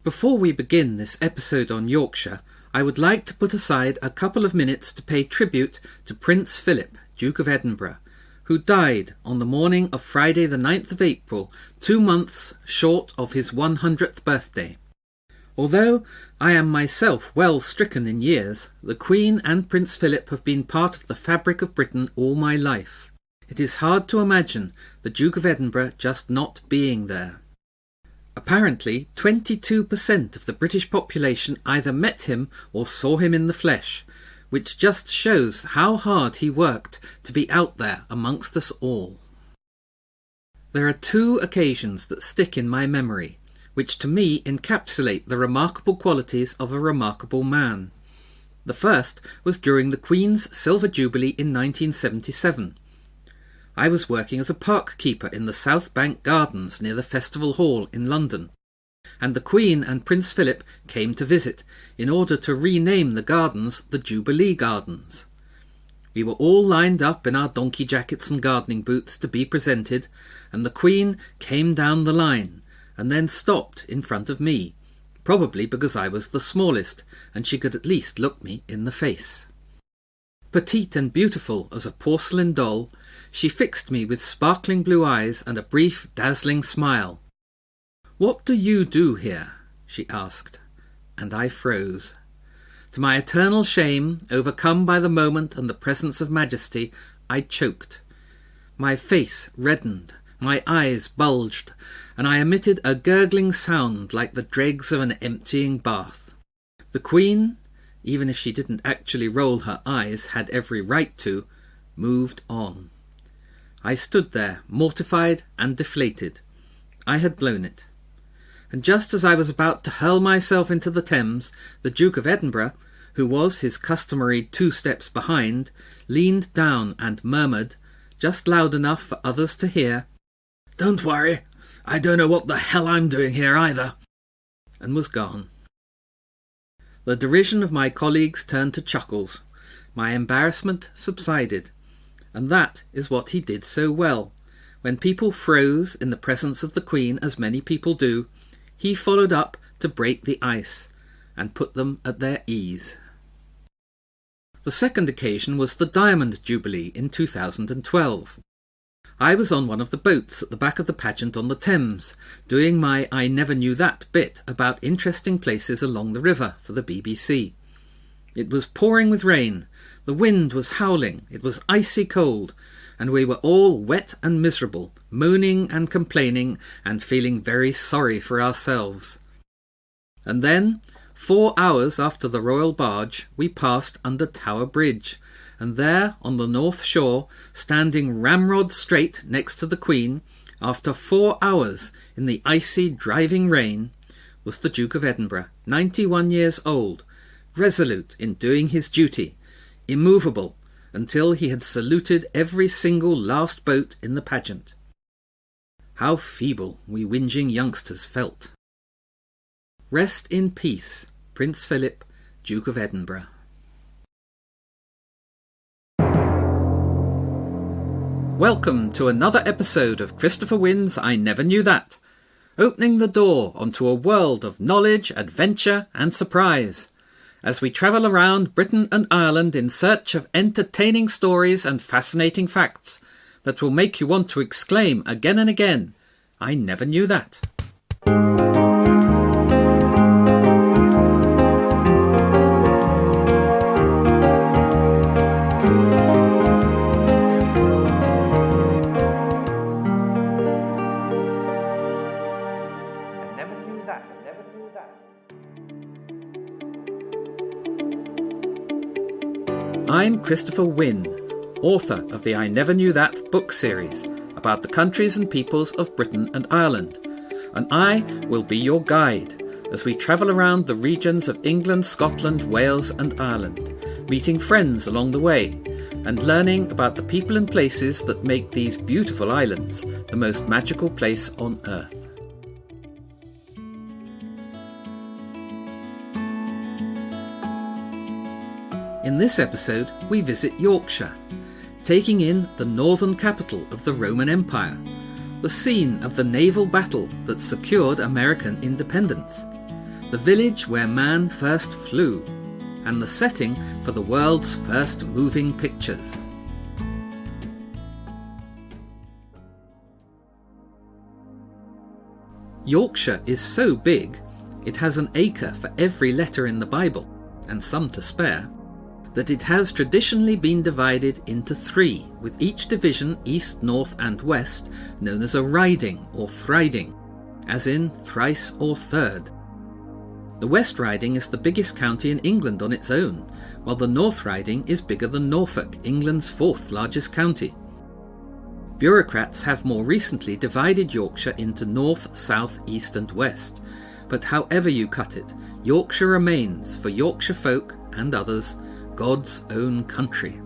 Before we begin this episode on Yorkshire, I would like to put aside a couple of minutes to pay tribute to Prince Philip, Duke of Edinburgh, who died on the morning of Friday the 9th of April, 2 months short of his 100th birthday. Although I am myself well stricken in years, the Queen and Prince Philip have been part of the fabric of Britain all my life. It is hard to imagine the Duke of Edinburgh just not being there. Apparently, 22% of the British population either met him or saw him in the flesh, which just shows how hard he worked to be out there amongst us all. There are 2 occasions that stick in my memory, which to me encapsulate the remarkable qualities of a remarkable man. The first was during the Queen's Silver Jubilee in 1977. I was working as a park keeper in the South Bank Gardens near the Festival Hall in London, and the Queen and Prince Philip came to visit in order to rename the gardens the Jubilee Gardens. We were all lined up in our donkey jackets and gardening boots to be presented, and the Queen came down the line and then stopped in front of me, probably because I was the smallest and she could at least look me in the face. Petite and beautiful as a porcelain doll, she fixed me with sparkling blue eyes and a brief, dazzling smile. "What do you do here?" she asked, and I froze. To my eternal shame, overcome by the moment and the presence of majesty, I choked. My face reddened, my eyes bulged, and I emitted a gurgling sound like the dregs of an emptying bath. The Queen, even if she didn't actually roll her eyes, had every right to, moved on. I stood there, mortified and deflated. I had blown it. And just as I was about to hurl myself into the Thames, the Duke of Edinburgh, who was his customary 2 steps behind, leaned down and murmured, just loud enough for others to hear, "Don't worry, I don't know what the hell I'm doing here either," and was gone. The derision of my colleagues turned to chuckles. My embarrassment subsided. And that is what he did so well. When people froze in the presence of the Queen, as many people do, he followed up to break the ice and put them at their ease. The second occasion was the Diamond Jubilee in 2012. I was on one of the boats at the back of the pageant on the Thames, doing my I Never Knew That bit about interesting places along the river for the BBC. It was pouring with rain, the wind was howling, it was icy cold, and we were all wet and miserable, moaning and complaining and feeling very sorry for ourselves. And then, 4 hours after the royal barge, we passed under Tower Bridge, and there on the north shore, standing ramrod straight next to the Queen, after 4 hours in the icy driving rain, was the Duke of Edinburgh, 91 years old, resolute in doing his duty, immovable until he had saluted every single last boat in the pageant. How feeble we whinging youngsters felt. Rest in peace, Prince Philip, Duke of Edinburgh. Welcome to another episode of Christopher Winn's I Never Knew That, opening the door onto a world of knowledge, adventure and surprise, as we travel around Britain and Ireland in search of entertaining stories and fascinating facts that will make you want to exclaim again and again, "I never knew that." I'm Christopher Winn, author of the I Never Knew That book series about the countries and peoples of Britain and Ireland, and I will be your guide as we travel around the regions of England, Scotland, Wales and Ireland, meeting friends along the way and learning about the people and places that make these beautiful islands the most magical place on earth. In this episode, we visit Yorkshire, taking in the northern capital of the Roman Empire, the scene of the naval battle that secured American independence, the village where man first flew, and the setting for the world's first moving pictures. Yorkshire is so big, it has an acre for every letter in the Bible, and some to spare, that it has traditionally been divided into 3, with each division east, north and west known as a riding or thriding, as in thrice or third. The West Riding is the biggest county in England on its own, while the North Riding is bigger than Norfolk, England's 4th largest county. Bureaucrats have more recently divided Yorkshire into north, south, east and west, but however you cut it, Yorkshire remains, for Yorkshire folk and others, God's own country.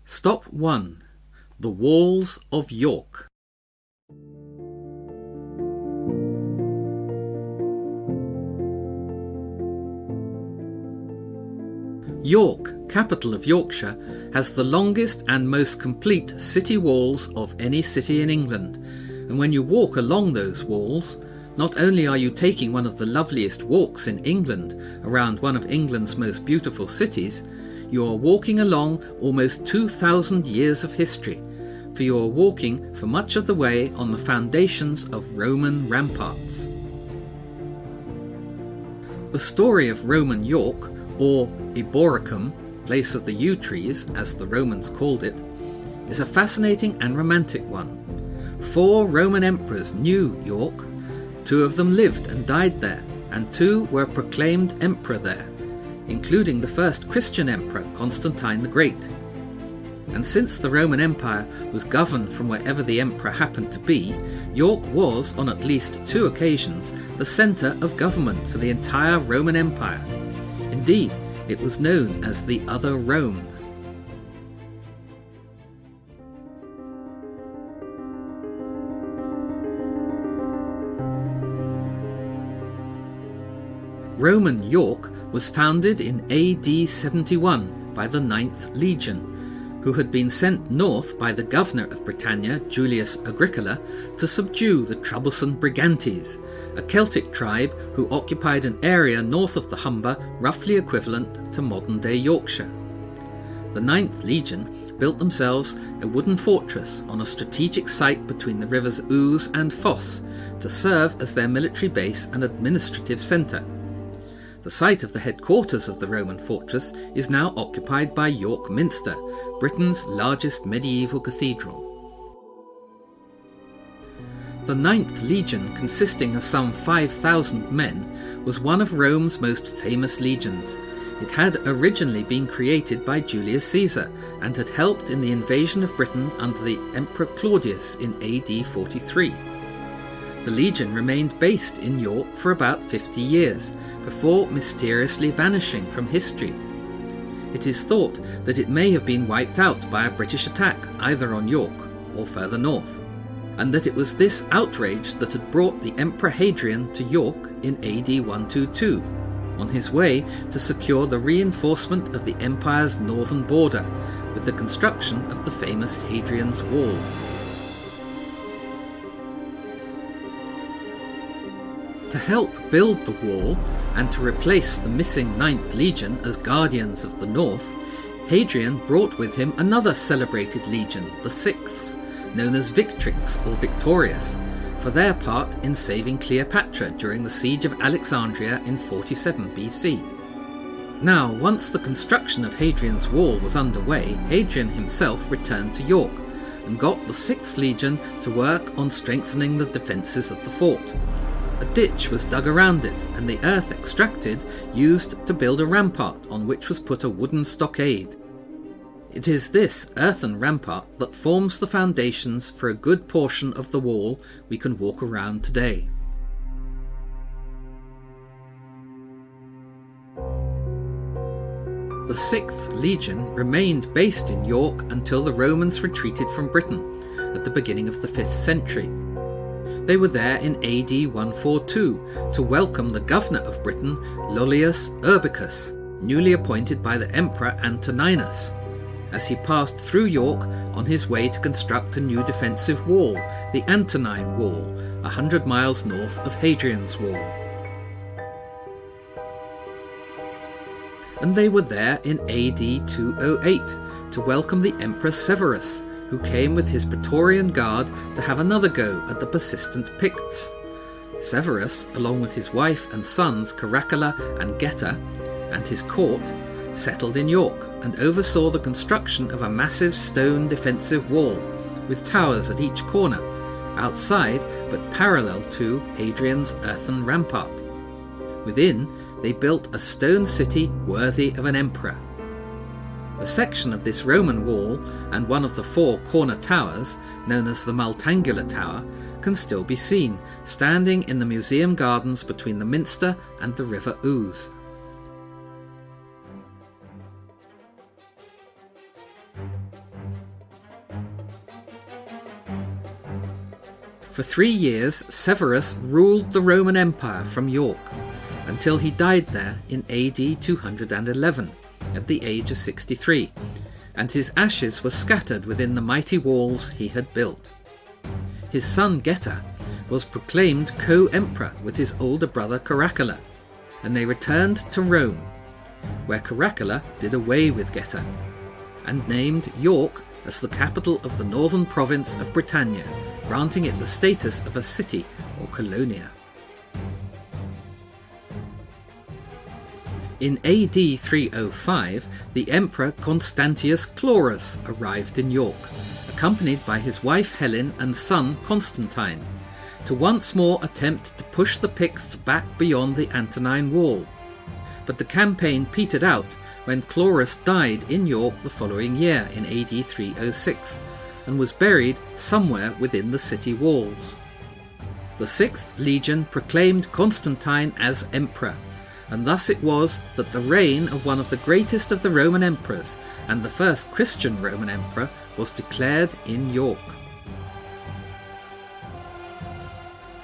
Stop 1. The Walls of York. York, capital of Yorkshire, has the longest and most complete city walls of any city in England, and when you walk along those walls, not only are you taking one of the loveliest walks in England around one of England's most beautiful cities, you are walking along almost 2,000 years of history, for you are walking for much of the way on the foundations of Roman ramparts. The story of Roman York, or Eboracum, place of the yew trees, as the Romans called it, is a fascinating and romantic one. 4 Roman emperors knew York. 2 of them lived and died there, and 2 were proclaimed emperor there, including the first Christian emperor, Constantine the Great. And since the Roman Empire was governed from wherever the emperor happened to be, York was, on at least 2 occasions, the centre of government for the entire Roman Empire. Indeed, it was known as the Other Rome. Roman York was founded in AD 71 by the 9th Legion, who had been sent north by the governor of Britannia, Julius Agricola, to subdue the troublesome Brigantes, a Celtic tribe who occupied an area north of the Humber roughly equivalent to modern-day Yorkshire. The 9th Legion built themselves a wooden fortress on a strategic site between the rivers Ouse and Foss to serve as their military base and administrative centre. The site of the headquarters of the Roman fortress is now occupied by York Minster, Britain's largest medieval cathedral. The 9th Legion, consisting of some 5,000 men, was one of Rome's most famous legions. It had originally been created by Julius Caesar and had helped in the invasion of Britain under the Emperor Claudius in AD 43. The Legion remained based in York for about 50 years, before mysteriously vanishing from history. It is thought that it may have been wiped out by a British attack either on York or further north, and that it was this outrage that had brought the Emperor Hadrian to York in AD 122, on his way to secure the reinforcement of the empire's northern border with the construction of the famous Hadrian's Wall. To help build the wall and to replace the missing 9th Legion as guardians of the north, Hadrian brought with him another celebrated legion, the 6th, known as Victrix or Victorious, for their part in saving Cleopatra during the siege of Alexandria in 47 BC. Now, once the construction of Hadrian's Wall was underway, Hadrian himself returned to York and got the 6th Legion to work on strengthening the defences of the fort. A ditch was dug around it, and the earth extracted used to build a rampart on which was put a wooden stockade. It is this earthen rampart that forms the foundations for a good portion of the wall we can walk around today. The 6th Legion remained based in York until the Romans retreated from Britain at the beginning of the 5th century. They were there in AD 142 to welcome the governor of Britain, Lollius Urbicus, newly appointed by the Emperor Antoninus, as he passed through York on his way to construct a new defensive wall, the Antonine Wall, 100 miles north of Hadrian's Wall. And they were there in AD 208 to welcome the Emperor Severus, who came with his Praetorian Guard to have another go at the persistent Picts. Severus, along with his wife and sons Caracalla and Geta, and his court, settled in York and oversaw the construction of a massive stone defensive wall with towers at each corner, outside but parallel to Hadrian's earthen rampart. Within, they built a stone city worthy of an emperor. A section of this Roman wall and one of the 4 corner towers, known as the Multangular Tower, can still be seen, standing in the museum gardens between the Minster and the River Ouse. For 3 years, Severus ruled the Roman Empire from York, until he died there in AD 211, at the age of 63, and his ashes were scattered within the mighty walls he had built. His son Geta was proclaimed co-emperor with his older brother Caracalla, and they returned to Rome, where Caracalla did away with Geta, and named York as the capital of the northern province of Britannia, granting it the status of a city or colonia. In AD 305, the Emperor Constantius Chlorus arrived in York, accompanied by his wife Helen and son Constantine, to once more attempt to push the Picts back beyond the Antonine Wall. But the campaign petered out when Chlorus died in York the following year in AD 306, and was buried somewhere within the city walls. The 6th Legion proclaimed Constantine as emperor, and thus it was that the reign of one of the greatest of the Roman emperors, and the first Christian Roman emperor, was declared in York.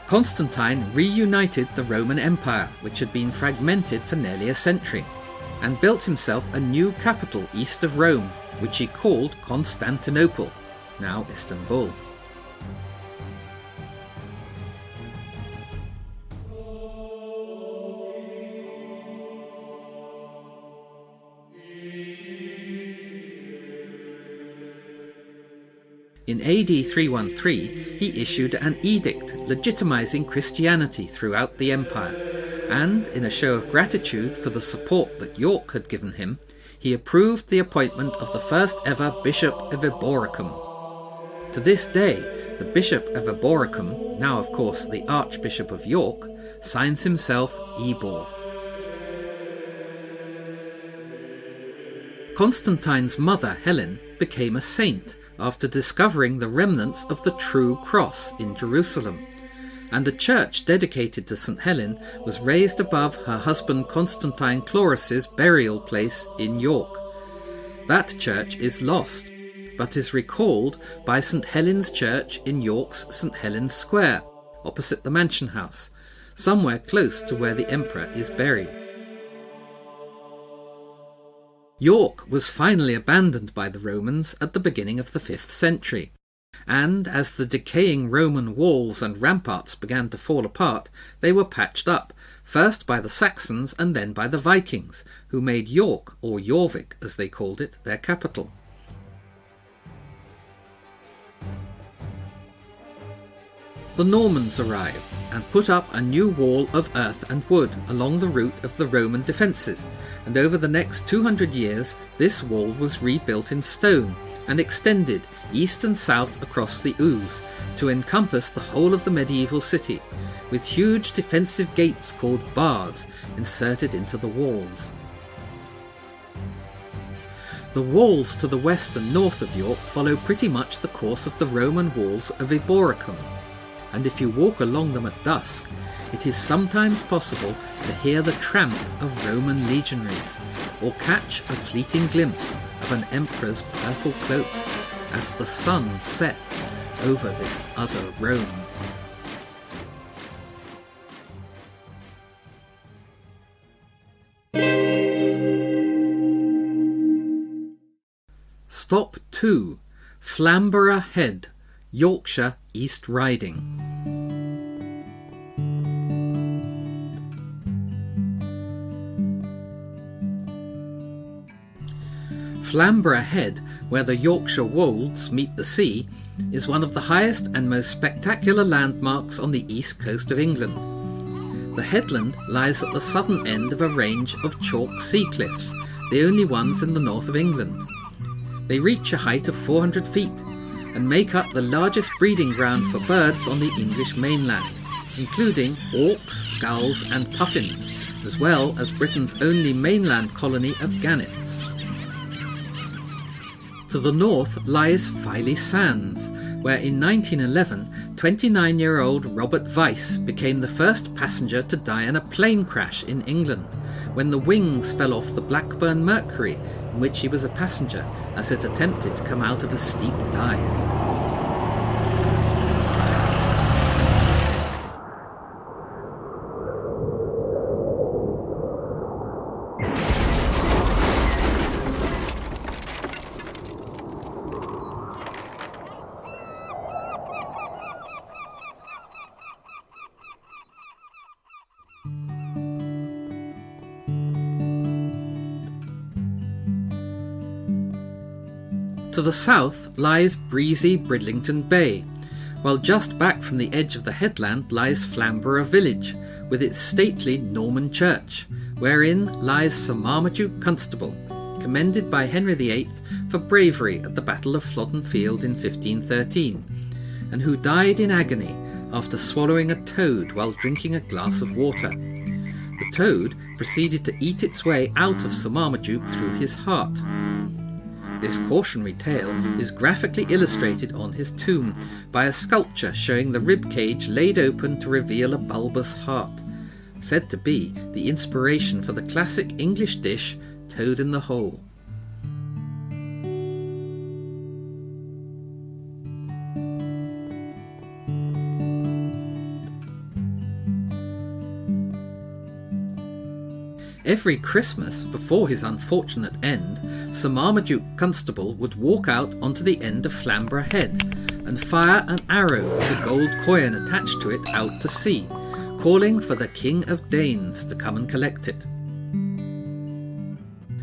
Constantine reunited the Roman Empire, which had been fragmented for nearly a century, and built himself a new capital east of Rome, which he called Constantinople, now Istanbul. In AD 313, he issued an edict legitimizing Christianity throughout the empire, and, in a show of gratitude for the support that York had given him, he approved the appointment of the first ever Bishop of Eboracum. To this day, the Bishop of Eboracum, now of course the Archbishop of York, signs himself Ebor. Constantine's mother, Helen, became a saint after discovering the remnants of the true cross in Jerusalem, and a church dedicated to St. Helen was raised above her husband Constantine Chlorus's burial place in York. That church is lost, but is recalled by St. Helen's Church in York's St. Helen's Square, opposite the Mansion House, somewhere close to where the emperor is buried. York was finally abandoned by the Romans at the beginning of the 5th century, and as the decaying Roman walls and ramparts began to fall apart, they were patched up, first by the Saxons and then by the Vikings, who made York, or Jorvik as they called it, their capital. The Normans arrived and put up a new wall of earth and wood along the route of the Roman defences, and over the next 200 years this wall was rebuilt in stone and extended east and south across the Ouse to encompass the whole of the medieval city, with huge defensive gates called bars inserted into the walls. The walls to the west and north of York follow pretty much the course of the Roman walls of Eboracum, and if you walk along them at dusk, it is sometimes possible to hear the tramp of Roman legionaries, or catch a fleeting glimpse of an emperor's purple cloak as the sun sets over this other Rome. Stop 2. Flamborough Head, Yorkshire East Riding. Flamborough Head, where the Yorkshire wolds meet the sea, is one of the highest and most spectacular landmarks on the east coast of England. The headland lies at the southern end of a range of chalk sea cliffs, the only ones in the north of England. They reach a height of 400 feet and make up the largest breeding ground for birds on the English mainland, including auks, gulls and puffins, as well as Britain's only mainland colony of gannets. To the north lies Filey Sands, where in 1911 29-year-old Robert Weiss became the first passenger to die in a plane crash in England, when the wings fell off the Blackburn Mercury, in which he was a passenger, as it attempted to come out of a steep dive. To the south lies breezy Bridlington Bay, while just back from the edge of the headland lies Flamborough Village, with its stately Norman church, wherein lies Sir Marmaduke Constable, commended by Henry VIII for bravery at the Battle of Flodden Field in 1513, and who died in agony after swallowing a toad while drinking a glass of water. The toad proceeded to eat its way out of Sir Marmaduke through his heart. This cautionary tale is graphically illustrated on his tomb by a sculpture showing the rib cage laid open to reveal a bulbous heart, said to be the inspiration for the classic English dish Toad in the Hole. Every Christmas, before his unfortunate end, Sir Marmaduke Constable would walk out onto the end of Flamborough Head and fire an arrow with a gold coin attached to it out to sea, calling for the King of Danes to come and collect it.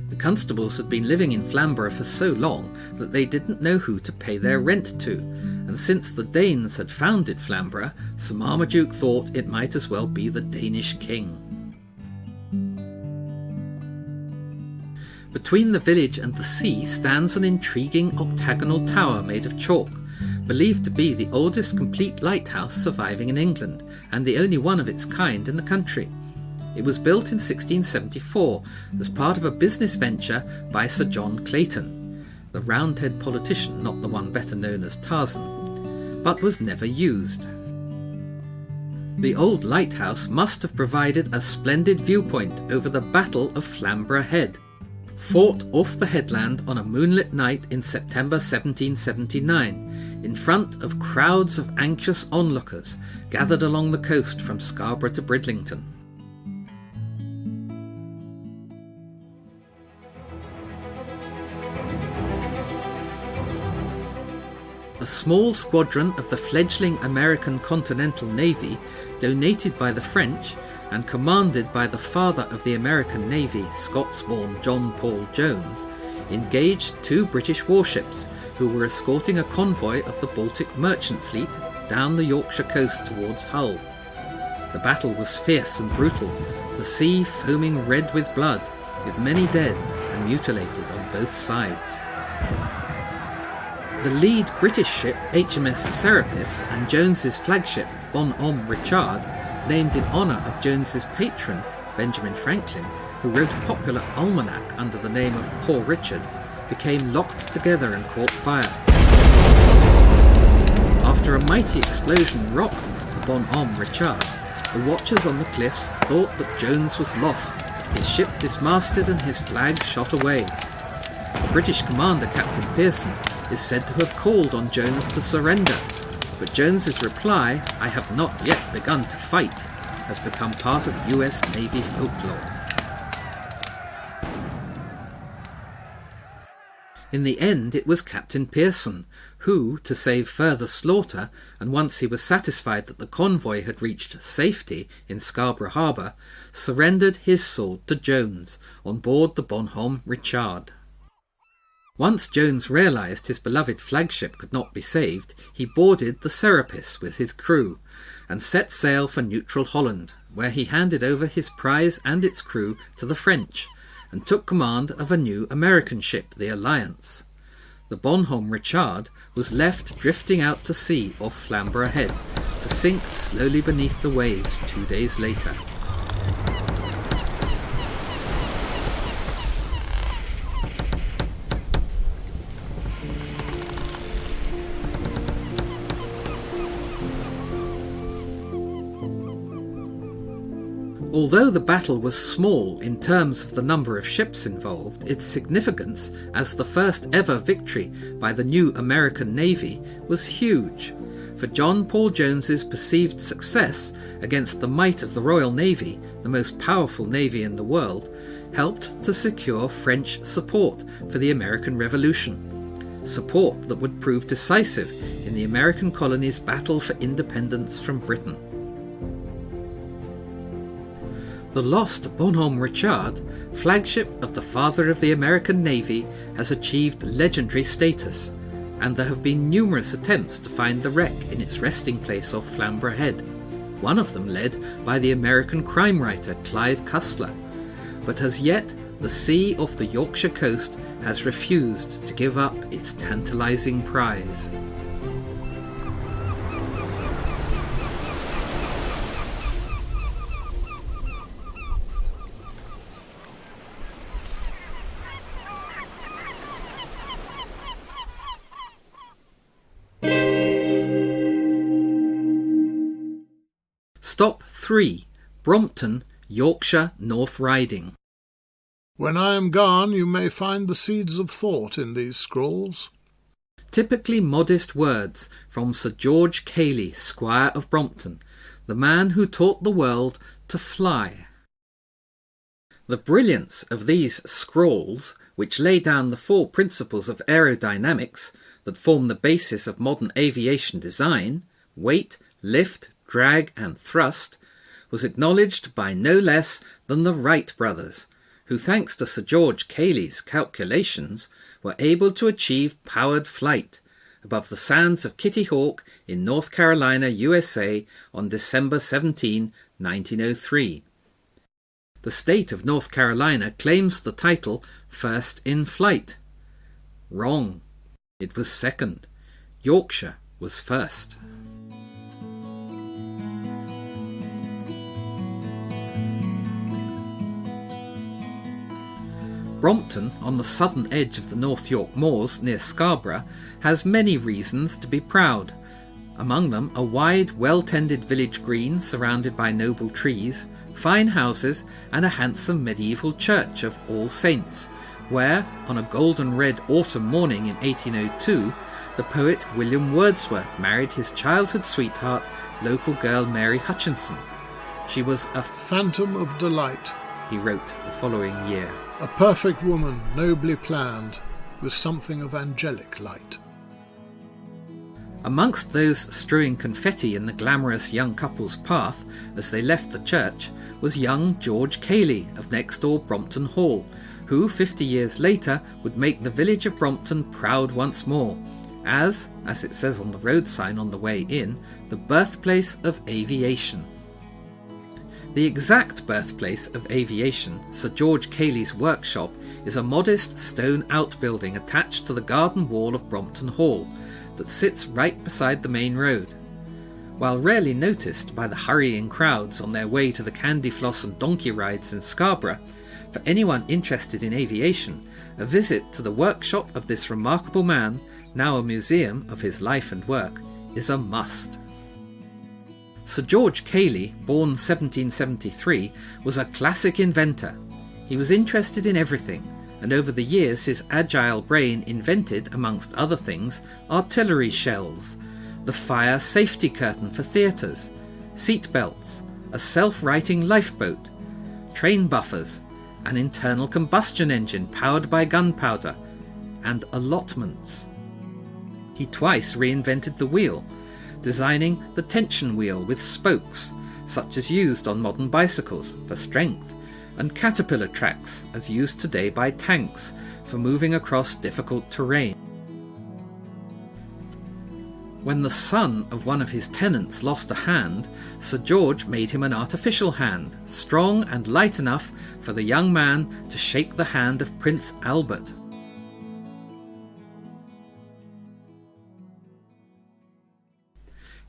The constables had been living in Flamborough for so long that they didn't know who to pay their rent to, and since the Danes had founded Flamborough, Sir Marmaduke thought it might as well be the Danish king. Between the village and the sea stands an intriguing octagonal tower made of chalk, believed to be the oldest complete lighthouse surviving in England, and the only one of its kind in the country. It was built in 1674 as part of a business venture by Sir John Clayton, the Roundhead politician, not the one better known as Tarzan, but was never used. The old lighthouse must have provided a splendid viewpoint over the Battle of Flamborough Head, fought off the headland on a moonlit night in September 1779, in front of crowds of anxious onlookers gathered along the coast from Scarborough to Bridlington. A small squadron of the fledgling American Continental Navy, donated by the French and commanded by the father of the American Navy, Scots-born John Paul Jones, engaged two British warships who were escorting a convoy of the Baltic merchant fleet down the Yorkshire coast towards Hull. The battle was fierce and brutal, the sea foaming red with blood, with many dead and mutilated on both sides. The lead British ship HMS Serapis and Jones's flagship Bon Homme Richard, named in honour of Jones's patron Benjamin Franklin, who wrote a popular almanac under the name of Poor Richard, became locked together and caught fire. After a mighty explosion rocked the Bon Homme Richard, the watchers on the cliffs thought that Jones was lost, his ship dismasted and his flag shot away. The British commander, Captain Pearson, is said to have called on Jones to surrender, but Jones's reply, "I have not yet begun to fight," has become part of US Navy folklore. In the end, it was Captain Pearson who, to save further slaughter, and once he was satisfied that the convoy had reached safety in Scarborough Harbour, surrendered his sword to Jones on board the Bon Homme Richard. Once Jones realised his beloved flagship could not be saved, he boarded the Serapis with his crew and set sail for neutral Holland, where he handed over his prize and its crew to the French and took command of a new American ship, the Alliance. The Bonhomme Richard was left drifting out to sea off Flamborough Head to sink slowly beneath the waves 2 days later. Although the battle was small in terms of the number of ships involved, its significance as the first ever victory by the new American Navy was huge, for John Paul Jones's perceived success against the might of the Royal Navy, the most powerful navy in the world, helped to secure French support for the American Revolution, support that would prove decisive in the American colony's battle for independence from Britain. The lost Bonhomme Richard, flagship of the father of the American Navy, has achieved legendary status, and there have been numerous attempts to find the wreck in its resting place off Flamborough Head, one of them led by the American crime writer Clive Cussler. But as yet, the sea off the Yorkshire coast has refused to give up its tantalising prize. Stop 3. Brompton, Yorkshire, North Riding. When I am gone, you may find the seeds of thought in these scrolls. Typically modest words from Sir George Cayley, Squire of Brompton, the man who taught the world to fly. The brilliance of these scrolls, which lay down the 4 principles of aerodynamics that form the basis of modern aviation design, weight, lift, drag and thrust, was acknowledged by no less than the Wright brothers, who thanks to Sir George Cayley's calculations were able to achieve powered flight above the sands of Kitty Hawk in North Carolina, USA on December 17, 1903. The state of North Carolina claims the title first in flight. Wrong. It was second. Yorkshire was first. Brompton, on the southern edge of the North York Moors near Scarborough, has many reasons to be proud. Among them a wide, well-tended village green surrounded by noble trees, fine houses and a handsome medieval church of All Saints, where, on a golden-red autumn morning in 1802, the poet William Wordsworth married his childhood sweetheart, local girl Mary Hutchinson. She was a phantom of delight, he wrote the following year. A perfect woman, nobly planned, with something of angelic light. Amongst those strewing confetti in the glamorous young couple's path as they left the church was young George Cayley of next-door Brompton Hall, who 50 years later would make the village of Brompton proud once more, as it says on the road sign on the way in, the birthplace of aviation. The exact birthplace of aviation, Sir George Cayley's workshop, is a modest stone outbuilding attached to the garden wall of Brompton Hall that sits right beside the main road. While rarely noticed by the hurrying crowds on their way to the candy floss and donkey rides in Scarborough, for anyone interested in aviation, a visit to the workshop of this remarkable man, now a museum of his life and work, is a must. Sir George Cayley, born 1773, was a classic inventor. He was interested in everything, and over the years his agile brain invented, amongst other things, artillery shells, the fire safety curtain for theatres, seat belts, a self-righting lifeboat, train buffers, an internal combustion engine powered by gunpowder, and allotments. He twice reinvented the wheel, designing the tension wheel with spokes, such as used on modern bicycles, for strength, and caterpillar tracks as used today by tanks for moving across difficult terrain. When the son of one of his tenants lost a hand, Sir George made him an artificial hand, strong and light enough for the young man to shake the hand of Prince Albert.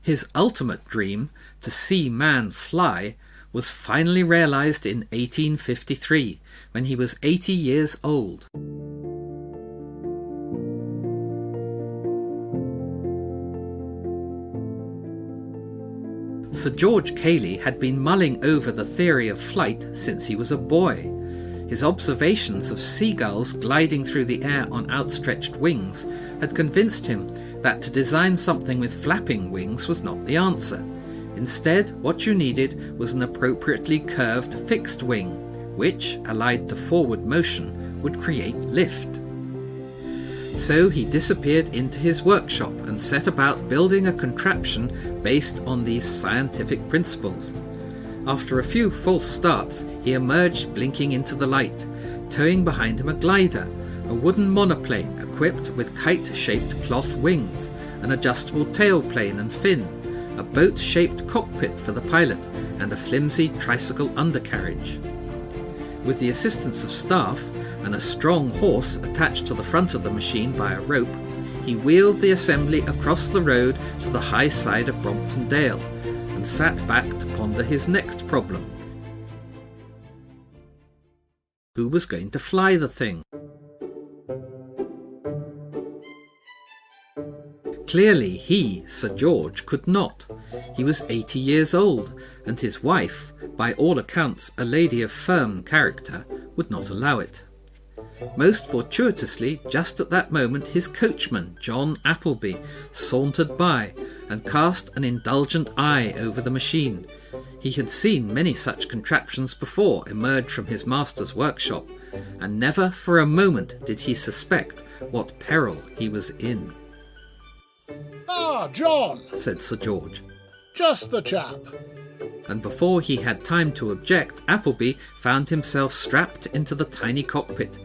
His ultimate dream, to see man fly, was finally realized in 1853, when he was 80 years old. Sir George Cayley had been mulling over the theory of flight since he was a boy. His observations of seagulls gliding through the air on outstretched wings had convinced him that to design something with flapping wings was not the answer. Instead, what you needed was an appropriately curved fixed wing, which, allied to forward motion, would create lift. So he disappeared into his workshop and set about building a contraption based on these scientific principles. After a few false starts, he emerged blinking into the light, towing behind him a glider, a wooden monoplane equipped with kite-shaped cloth wings, an adjustable tailplane and fin, a boat-shaped cockpit for the pilot, and a flimsy tricycle undercarriage. With the assistance of staff and a strong horse attached to the front of the machine by a rope, he wheeled the assembly across the road to the high side of Brompton Dale and sat back to ponder his next problem. Who was going to fly the thing? Clearly he, Sir George, could not. He was 80 years old, and his wife, by all accounts a lady of firm character, would not allow it. Most fortuitously, just at that moment, his coachman, John Appleby, sauntered by and cast an indulgent eye over the machine. He had seen many such contraptions before emerge from his master's workshop, and never for a moment did he suspect what peril he was in. "Ah, John," said Sir George. "Just the chap." And before he had time to object, Appleby found himself strapped into the tiny cockpit,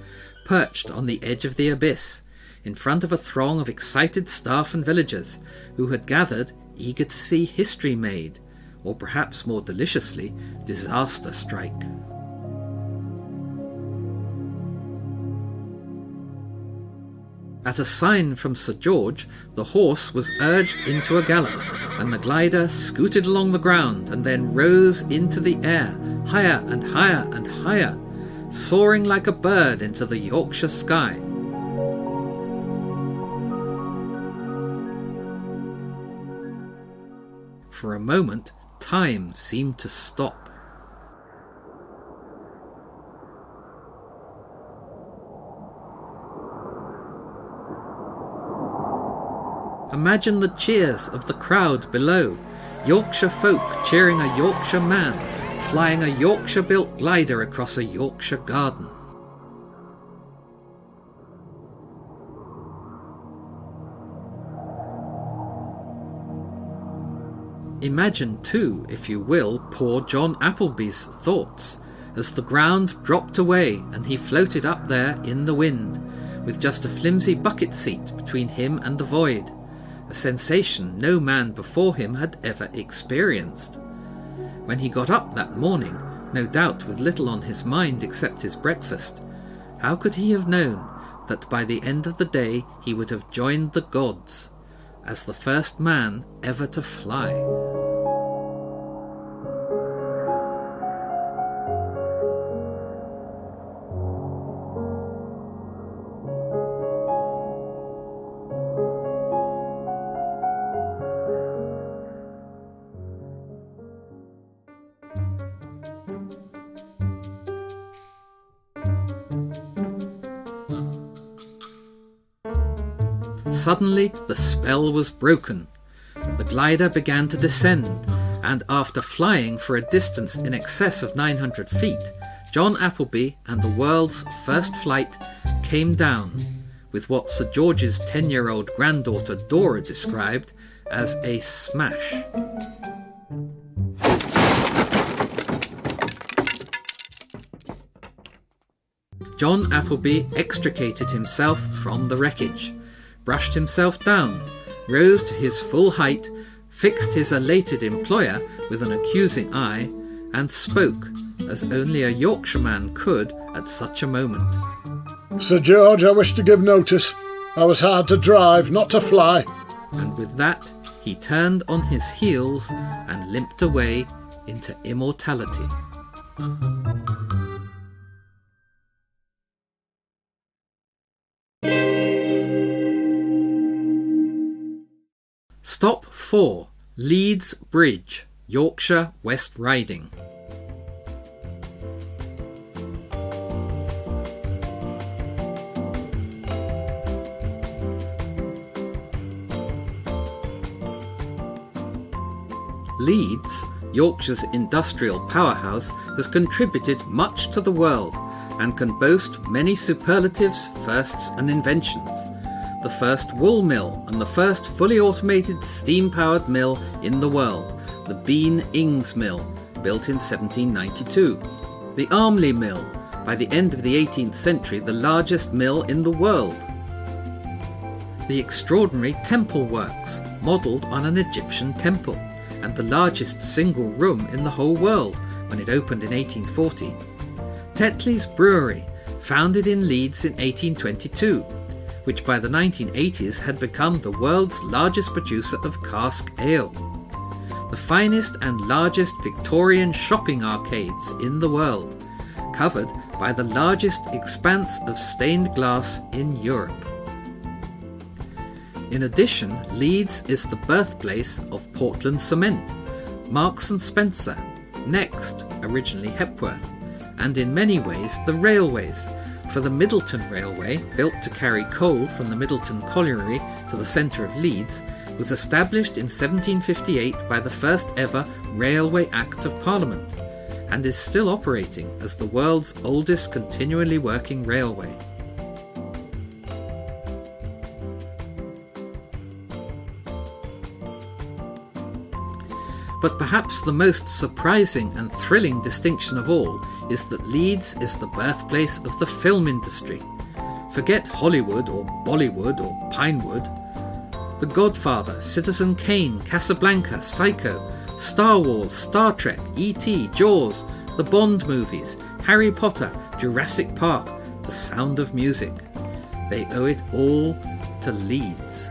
perched on the edge of the abyss, in front of a throng of excited staff and villagers, who had gathered, eager to see history made, or perhaps more deliciously, disaster strike. At a sign from Sir George, the horse was urged into a gallop, and the glider scooted along the ground and then rose into the air, higher and higher and higher, soaring like a bird into the Yorkshire sky. For a moment, time seemed to stop. Imagine the cheers of the crowd below, Yorkshire folk cheering a Yorkshire man, flying a Yorkshire-built glider across a Yorkshire garden. Imagine too, if you will, poor John Appleby's thoughts, as the ground dropped away and he floated up there in the wind, with just a flimsy bucket seat between him and the void, a sensation no man before him had ever experienced. When he got up that morning, no doubt with little on his mind except his breakfast, how could he have known that by the end of the day he would have joined the gods, as the first man ever to fly? Suddenly the spell was broken. The glider began to descend, and after flying for a distance in excess of 900 feet, John Appleby and the world's first flight came down, with what Sir George's 10-year-old granddaughter Dora described as a smash. John Appleby extricated himself from the wreckage, brushed himself down, rose to his full height, fixed his elated employer with an accusing eye, and spoke as only a Yorkshireman could at such a moment. "Sir George, I wish to give notice. I was hard to drive, not to fly." And with that he turned on his heels and limped away into immortality. Stop 4. Leeds Bridge, Yorkshire, West Riding. Leeds, Yorkshire's industrial powerhouse, has contributed much to the world and can boast many superlatives, firsts and inventions. The first wool mill and the first fully automated steam-powered mill in the world, the Bean Ings Mill, built in 1792. The Armley Mill, by the end of the 18th century the largest mill in the world. The extraordinary Temple Works, modelled on an Egyptian temple, and the largest single room in the whole world when it opened in 1840. Tetley's Brewery, founded in Leeds in 1822, which by the 1980s had become the world's largest producer of cask ale. The finest and largest Victorian shopping arcades in the world, covered by the largest expanse of stained glass in Europe. In addition, Leeds is the birthplace of Portland Cement, Marks and Spencer, Next, originally Hepworth, and in many ways the railways, for the Middleton Railway, built to carry coal from the Middleton Colliery to the centre of Leeds, was established in 1758 by the first ever Railway Act of Parliament, and is still operating as the world's oldest continually working railway. But perhaps the most surprising and thrilling distinction of all is that Leeds is the birthplace of the film industry. Forget Hollywood or Bollywood or Pinewood. The Godfather, Citizen Kane, Casablanca, Psycho, Star Wars, Star Trek, E.T., Jaws, the Bond movies, Harry Potter, Jurassic Park, The Sound of Music. They owe it all to Leeds.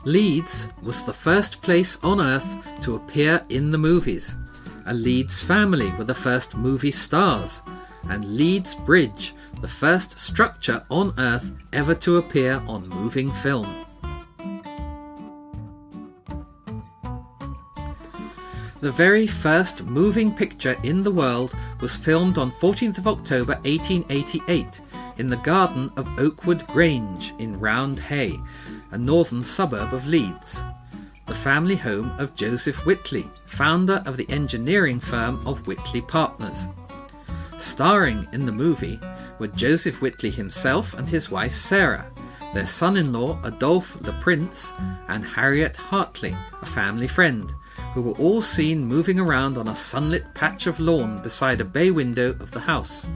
Leeds was the first place on Earth to appear in the movies. A Leeds family were the first movie stars, and Leeds Bridge, the first structure on Earth ever to appear on moving film. The very first moving picture in the world was filmed on 14th of October 1888 in the garden of Oakwood Grange in Round Hay, a northern suburb of Leeds, the family home of Joseph Whitley, founder of the engineering firm of Whitley Partners. Starring in the movie were Joseph Whitley himself and his wife Sarah, their son-in-law Adolphe Le Prince, and Harriet Hartley, a family friend, who were all seen moving around on a sunlit patch of lawn beside a bay window of the house.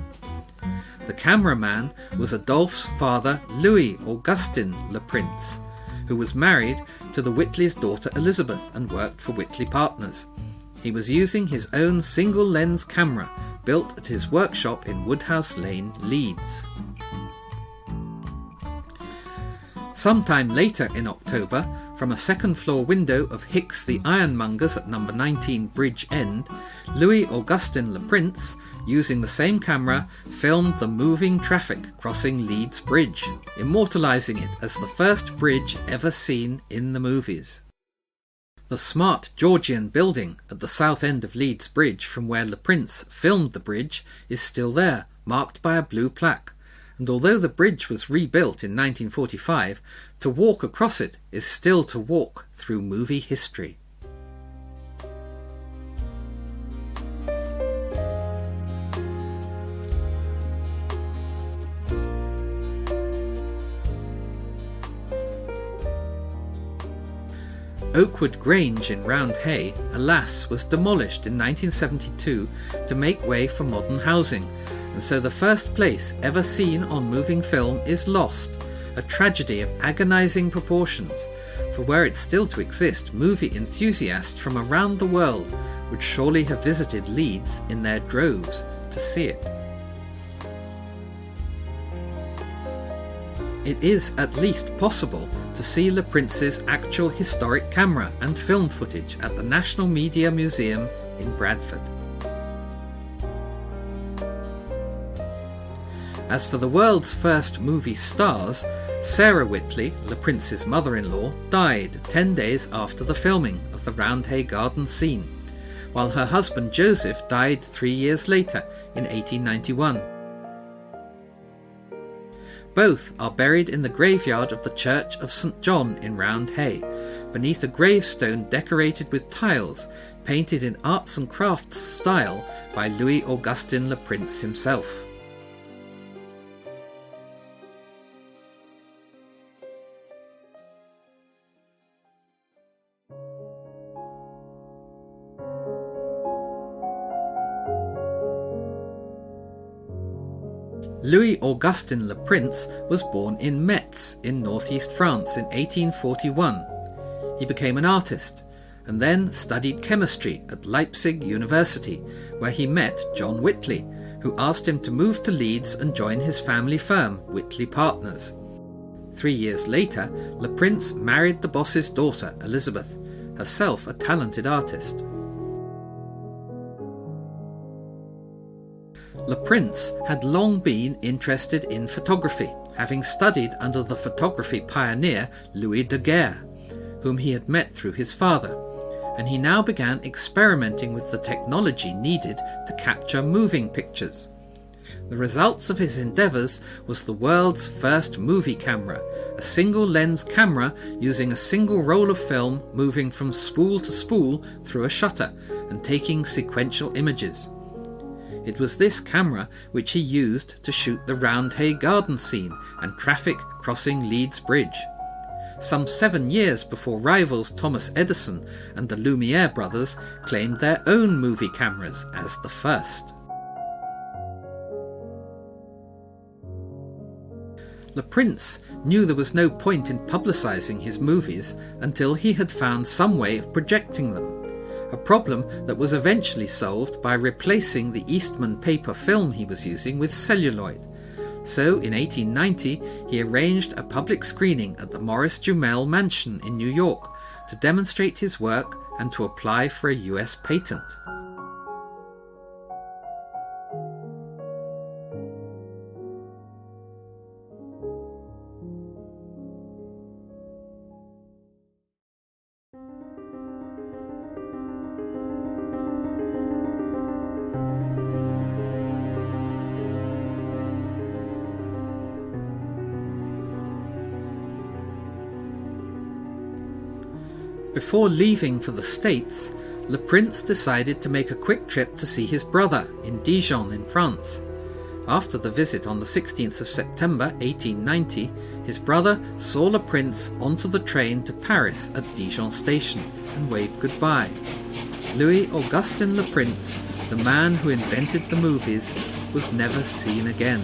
The cameraman was Adolphe's father, Louis Augustin Le Prince, who was married to the Whitley's daughter Elizabeth and worked for Whitley Partners. He was using his own single-lens camera built at his workshop in Woodhouse Lane, Leeds. Sometime later in October, from a second-floor window of Hicks the Ironmonger's at number 19 Bridge End, Louis Augustin Le Prince, using the same camera, filmed the moving traffic crossing Leeds Bridge, immortalising it as the first bridge ever seen in the movies. The smart Georgian building at the south end of Leeds Bridge from where Le Prince filmed the bridge is still there, marked by a blue plaque, and although the bridge was rebuilt in 1945, to walk across it is still to walk through movie history. Oakwood Grange in Roundhay, alas, was demolished in 1972 to make way for modern housing, and so the first place ever seen on moving film is lost, a tragedy of agonising proportions, for were it still to exist, movie enthusiasts from around the world would surely have visited Leeds in their droves to see it. It is at least possible to see Le Prince's actual historic camera and film footage at the National Media Museum in Bradford. As for the world's first movie stars, Sarah Whitley, Le Prince's mother-in-law, died 10 days after the filming of the Roundhay Garden scene, while her husband Joseph died 3 years later in 1891. Both are buried in the graveyard of the Church of St. John in Roundhay, beneath a gravestone decorated with tiles painted in arts and crafts style by Louis Augustin Le Prince himself. Louis Augustin Le Prince was born in Metz in northeast France in 1841. He became an artist and then studied chemistry at Leipzig University, where he met John Whitley, who asked him to move to Leeds and join his family firm, Whitley Partners. 3 years later, Le Prince married the boss's daughter, Elizabeth, herself a talented artist. Le Prince had long been interested in photography, having studied under the photography pioneer Louis Daguerre, whom he had met through his father, and he now began experimenting with the technology needed to capture moving pictures. The results of his endeavours was the world's first movie camera, a single-lens camera using a single roll of film moving from spool to spool through a shutter and taking sequential images. It was this camera which he used to shoot the Roundhay Garden scene and traffic crossing Leeds Bridge. Some 7 years before rivals Thomas Edison and the Lumiere brothers claimed their own movie cameras as the first. Le Prince knew there was no point in publicising his movies until he had found some way of projecting them, a problem that was eventually solved by replacing the Eastman paper film he was using with celluloid. So in 1890 he arranged a public screening at the Morris Jumel Mansion in New York to demonstrate his work and to apply for a US patent. Before leaving for the States, Le Prince decided to make a quick trip to see his brother in Dijon in France. After the visit on the 16th of September 1890, his brother saw Le Prince onto the train to Paris at Dijon station and waved goodbye. Louis Augustin Le Prince, the man who invented the movies, was never seen again.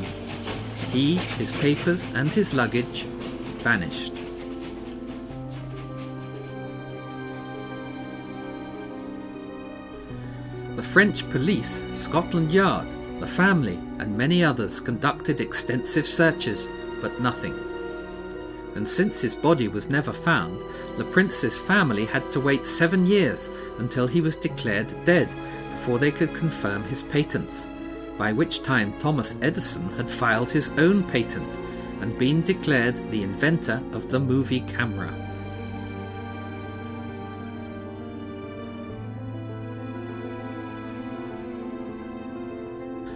He, his papers and his luggage vanished. The French police, Scotland Yard, the family and many others conducted extensive searches, but nothing. And since his body was never found, Le Prince's family had to wait 7 years until he was declared dead before they could confirm his patents, by which time Thomas Edison had filed his own patent and been declared the inventor of the movie camera.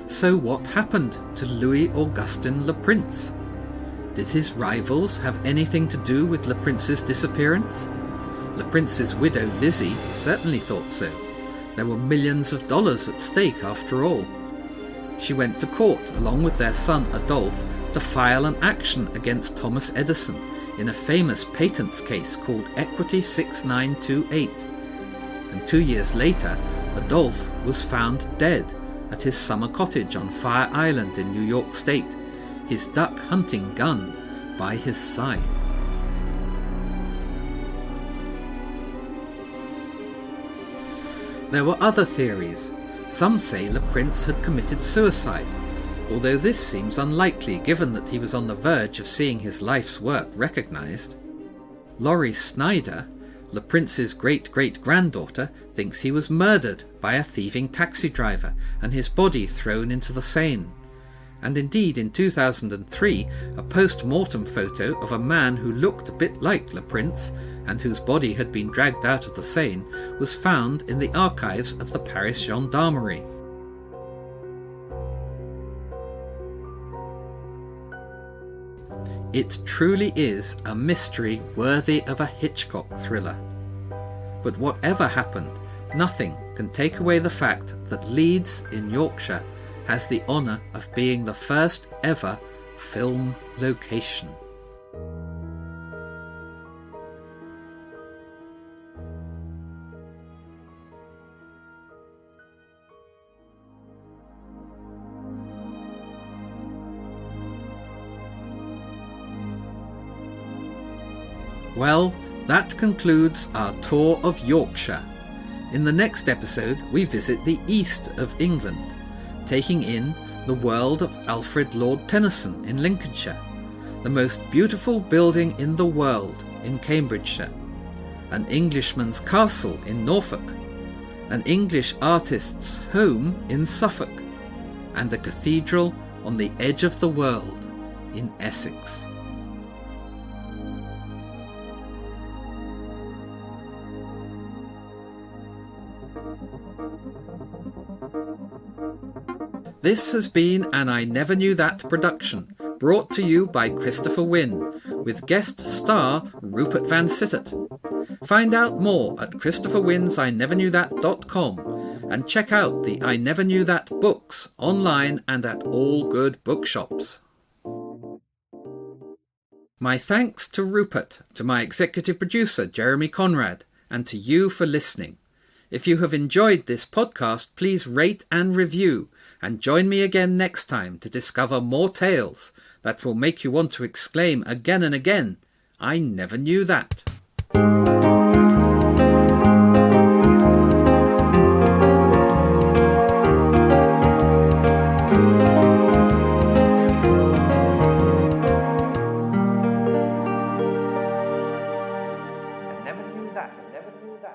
So what happened to Louis Augustin Le Prince? Did his rivals have anything to do with Le Prince's disappearance? Le Prince's widow Lizzie certainly thought so. There were millions of dollars at stake after all. She went to court along with their son Adolphe to file an action against Thomas Edison, in a famous patents case called Equity 6928. And 2 years later, Adolphe was found dead at his summer cottage on Fire Island in New York State, his duck hunting gun by his side. There were other theories. Some say Le Prince had committed suicide, although this seems unlikely given that he was on the verge of seeing his life's work recognised. Laurie Snyder, Le Prince's great-great-granddaughter, thinks he was murdered by a thieving taxi driver and his body thrown into the Seine. And indeed, in 2003, a post-mortem photo of a man who looked a bit like Le Prince and whose body had been dragged out of the Seine was found in the archives of the Paris Gendarmerie. It truly is a mystery worthy of a Hitchcock thriller. But whatever happened, nothing can take away the fact that Leeds in Yorkshire has the honour of being the first ever film location. Well, that concludes our tour of Yorkshire. In the next episode, we visit the east of England, taking in the world of Alfred Lord Tennyson in Lincolnshire, the most beautiful building in the world in Cambridgeshire, an Englishman's castle in Norfolk, an English artist's home in Suffolk, and a cathedral on the edge of the world in Essex. This has been an I Never Knew That production, brought to you by Christopher Winn, with guest star Rupert Van Sittert. Find out more at ChristopherWinnsINeverKnewThat.com and check out the I Never Knew That books online and at all good bookshops. My thanks to Rupert, to my executive producer Jeremy Conrad, and to you for listening. If you have enjoyed this podcast, please rate and review, and join me again next time to discover more tales that will make you want to exclaim again and again, I never knew that. I never knew that.